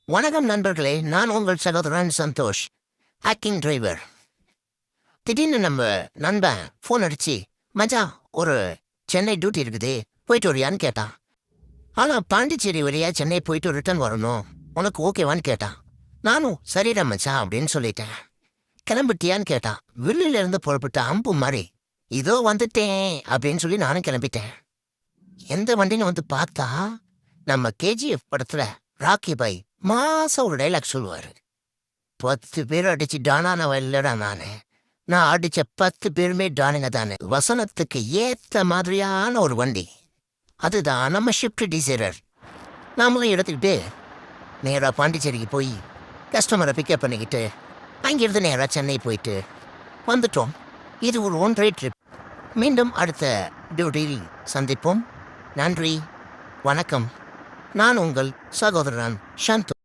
வணக்கம் நண்பர்களே, நான் உங்கள் சகோதரன் சந்தோஷ், ஆக்டிங் டிரைவர். திடீர்னு நம்ம நண்பன் ஃபோன் அடிச்சு, மச்சான் ஒரு சென்னை டியூட்டி இருக்குது, போயிட்டு வரியான்னு கேட்டான். ஆனால் பாண்டிச்சேரி வழியா சென்னை போயிட்டு ரிட்டர்ன் வரணும், உனக்கு ஓகேவான்னு கேட்டான். நானும் சரிடா மச்சான் அப்படின்னு சொல்லிட்டேன். கிளம்பிட்டியான்னு கேட்டான். வில்லிலிருந்து புறப்பட்ட அம்பு மாதிரி இதோ வந்துட்டேன் அப்படின்னு சொல்லி நானும் கிளம்பிட்டேன். எந்த வண்டின்னு வந்து பார்த்தா நம்ம கேஜிஎஃப் படத்துல ராக்கி பாய் மாசம் ஒரு டைலாக் சொல்லுவாரு. 10 பேர் அடிச்சு டானானவ இல்லடா நானு, நான் அடிச்ச 10 பேருமே டானுங்க தானே. வசனத்துக்கு ஏத்த மாதிரியான ஒரு வண்டி, அதுதான் நம்ம ஷிஃப்ட் டிசைரர். நாமளும் எடுத்துக்கிட்டு நேராக பாண்டிச்சேரிக்கு போய் கஸ்டமரை பிக்கப் பண்ணிக்கிட்டு அங்கிருந்து நேராக சென்னை போயிட்டு வந்துட்டோம். இது ஒரு ஒன்றரை ட்ரிப். மீண்டும் அடுத்த டியூட்டியில் சந்திப்போம். நன்றி, வணக்கம். நான் உங்கள் சகோதரன் சந்தோஷ்.